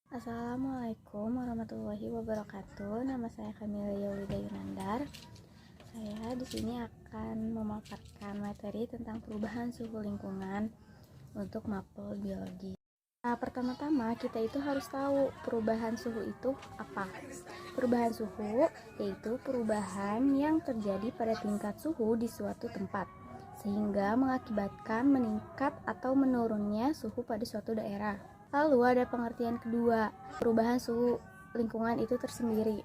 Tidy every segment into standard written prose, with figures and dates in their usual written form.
Assalamualaikum warahmatullahi wabarakatuh. Nama saya Kamilia Wida Yunandar. Saya di sini akan memaparkan materi tentang perubahan suhu lingkungan untuk mapel biologi. Nah, pertama-tama kita itu harus tahu perubahan suhu itu apa. Perubahan suhu yaitu perubahan yang terjadi pada tingkat suhu di suatu tempat, sehingga mengakibatkan meningkat atau menurunnya suhu pada suatu daerah. Lalu ada pengertian kedua, perubahan suhu lingkungan itu tersendiri.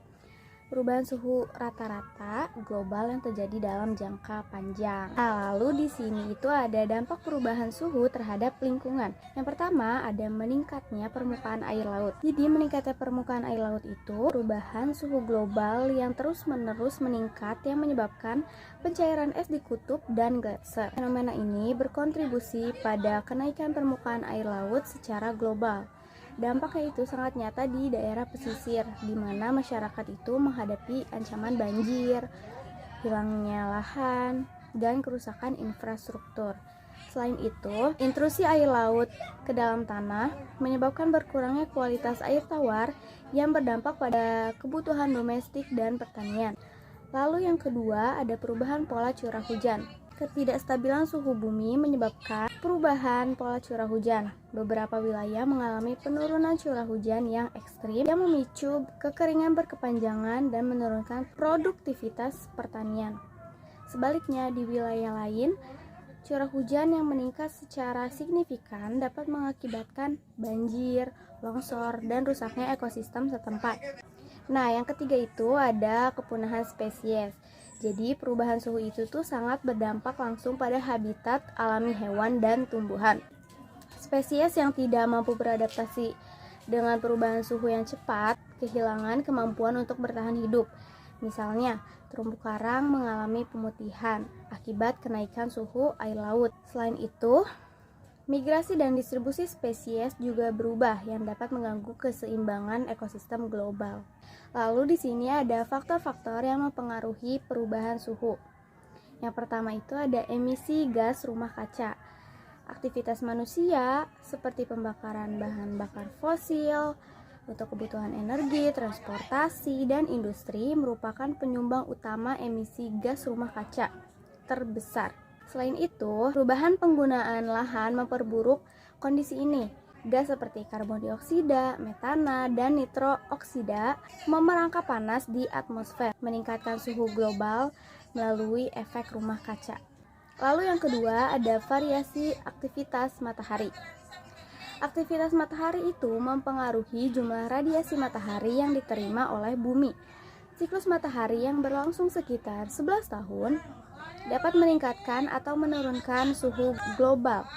Perubahan suhu rata-rata global yang terjadi dalam jangka panjang. Nah, lalu di sini itu ada dampak perubahan suhu terhadap lingkungan. Yang pertama ada meningkatnya permukaan air laut. Jadi meningkatnya permukaan air laut itu perubahan suhu global yang terus-menerus meningkat yang menyebabkan pencairan es di kutub dan gletser. Fenomena ini berkontribusi pada kenaikan permukaan air laut secara global. Dampaknya itu sangat nyata di daerah pesisir, di mana masyarakat itu menghadapi ancaman banjir, hilangnya lahan, dan kerusakan infrastruktur. Selain itu, intrusi air laut ke dalam tanah menyebabkan berkurangnya kualitas air tawar yang berdampak pada kebutuhan domestik dan pertanian. Lalu yang kedua ada perubahan pola curah hujan. Ketidakstabilan suhu bumi menyebabkan perubahan pola curah hujan. Beberapa wilayah mengalami penurunan curah hujan yang ekstrim yang memicu kekeringan berkepanjangan dan menurunkan produktivitas pertanian. Sebaliknya, di wilayah lain, curah hujan yang meningkat secara signifikan dapat mengakibatkan banjir, longsor, dan rusaknya ekosistem setempat. Nah, yang ketiga itu ada kepunahan spesies. Jadi perubahan suhu itu tuh sangat berdampak langsung pada habitat alami hewan dan tumbuhan. Spesies yang tidak mampu beradaptasi dengan perubahan suhu yang cepat kehilangan kemampuan untuk bertahan hidup. Misalnya, terumbu karang mengalami pemutihan akibat kenaikan suhu air laut. Selain itu, migrasi dan distribusi spesies juga berubah yang dapat mengganggu keseimbangan ekosistem global. Lalu di sini ada faktor-faktor yang mempengaruhi perubahan suhu. Yang pertama itu ada emisi gas rumah kaca. Aktivitas manusia seperti pembakaran bahan bakar fosil untuk kebutuhan energi, transportasi, dan industri merupakan penyumbang utama emisi gas rumah kaca terbesar. Selain itu, perubahan penggunaan lahan memperburuk kondisi ini. Gas seperti karbon dioksida, metana, dan nitrooksida memerangkap panas di atmosfer, meningkatkan suhu global melalui efek rumah kaca. Lalu yang kedua ada variasi aktivitas matahari. Aktivitas matahari itu mempengaruhi jumlah radiasi matahari yang diterima oleh bumi. Siklus matahari yang berlangsung sekitar 11 tahun dapat meningkatkan atau menurunkan suhu global.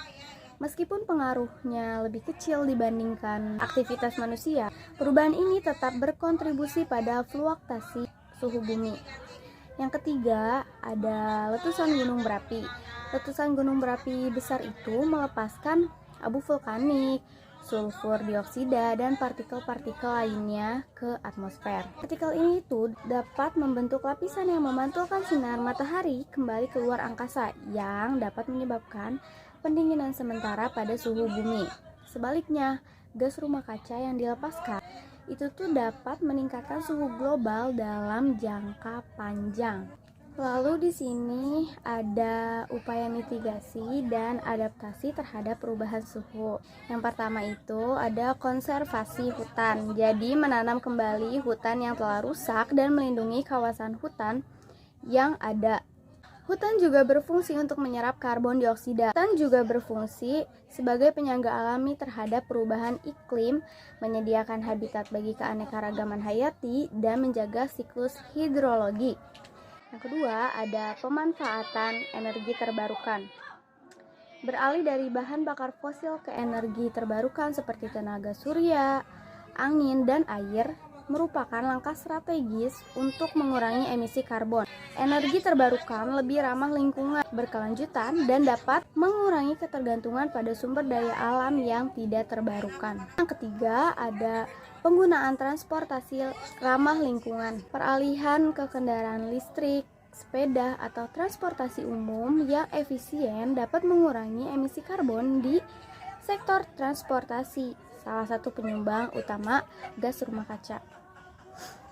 Meskipun pengaruhnya lebih kecil dibandingkan aktivitas manusia, perubahan ini tetap berkontribusi pada fluktuasi suhu bumi. Yang ketiga, ada letusan gunung berapi. Letusan gunung berapi besar itu melepaskan abu vulkanik, sulfur dioksida, dan partikel-partikel lainnya ke atmosfer. Partikel ini itu dapat membentuk lapisan yang memantulkan sinar matahari kembali keluar angkasa yang dapat menyebabkan pendinginan sementara pada suhu bumi. Sebaliknya, gas rumah kaca yang dilepaskan itu tuh dapat meningkatkan suhu global dalam jangka panjang. Lalu di sini ada upaya mitigasi dan adaptasi terhadap perubahan suhu. Yang pertama itu ada konservasi hutan. Jadi menanam kembali hutan yang telah rusak dan melindungi kawasan hutan yang ada. Hutan juga berfungsi untuk menyerap karbon dioksida. Hutan juga berfungsi sebagai penyangga alami terhadap perubahan iklim, menyediakan habitat bagi keanekaragaman hayati, dan menjaga siklus hidrologi. Yang kedua, ada pemanfaatan energi terbarukan. Beralih dari bahan bakar fosil ke energi terbarukan seperti tenaga surya, angin, dan air merupakan langkah strategis untuk mengurangi emisi karbon. Energi terbarukan lebih ramah lingkungan, berkelanjutan, dan dapat mengurangi ketergantungan pada sumber daya alam yang tidak terbarukan. Yang ketiga, ada penggunaan transportasi ramah lingkungan. Peralihan ke kendaraan listrik, sepeda, atau transportasi umum yang efisien dapat mengurangi emisi karbon di sektor transportasi. salah satu penyumbang utama gas rumah kaca.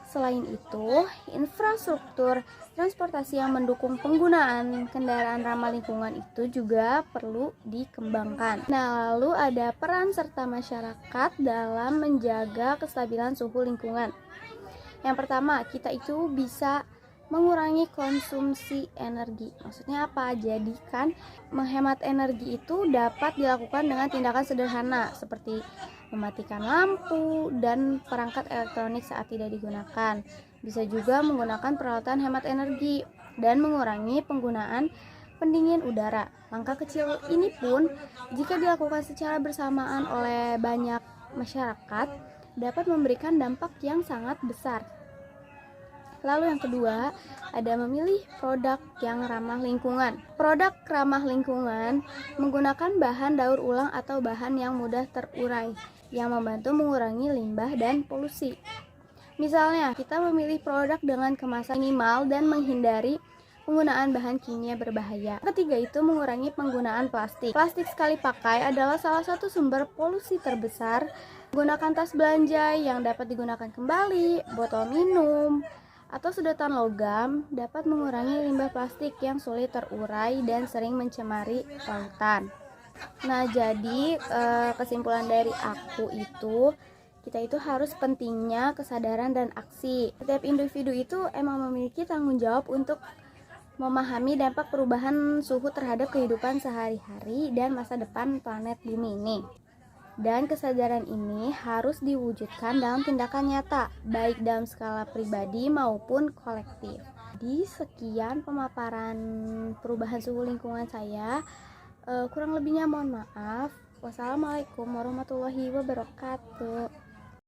Selain itu, infrastruktur transportasi yang mendukung penggunaan kendaraan ramah lingkungan itu juga perlu dikembangkan. Nah, lalu ada peran serta masyarakat dalam menjaga kestabilan suhu lingkungan. Yang pertama, kita itu bisa mengurangi konsumsi energi. Maksudnya apa? Jadi kan menghemat energi itu dapat dilakukan dengan tindakan sederhana seperti mematikan lampu dan perangkat elektronik saat tidak digunakan. Bisa juga menggunakan peralatan hemat energi dan mengurangi penggunaan pendingin udara. Langkah kecil ini pun jika dilakukan secara bersamaan oleh banyak masyarakat dapat memberikan dampak yang sangat besar. Lalu yang kedua, ada memilih produk yang ramah lingkungan. Produk ramah lingkungan menggunakan bahan daur ulang atau bahan yang mudah terurai, yang membantu mengurangi limbah dan polusi. Misalnya, kita memilih produk dengan kemasan minimal dan menghindari penggunaan bahan kimia berbahaya. Ketiga itu mengurangi penggunaan plastik. Plastik sekali pakai adalah salah satu sumber polusi terbesar. Gunakan tas belanja yang dapat digunakan kembali, botol minum, atau sedotan logam dapat mengurangi limbah plastik yang sulit terurai dan sering mencemari lautan. Nah, jadi kesimpulan dari aku itu, kita itu harus pentingnya kesadaran dan aksi. Setiap individu itu emang memiliki tanggung jawab untuk memahami dampak perubahan suhu terhadap kehidupan sehari-hari dan masa depan planet bumi ini. Dan kesadaran ini harus diwujudkan dalam tindakan nyata, baik dalam skala pribadi maupun kolektif. Jadi sekian pemaparan perubahan suhu lingkungan saya. Kurang lebihnya mohon maaf. Wassalamualaikum warahmatullahi wabarakatuh.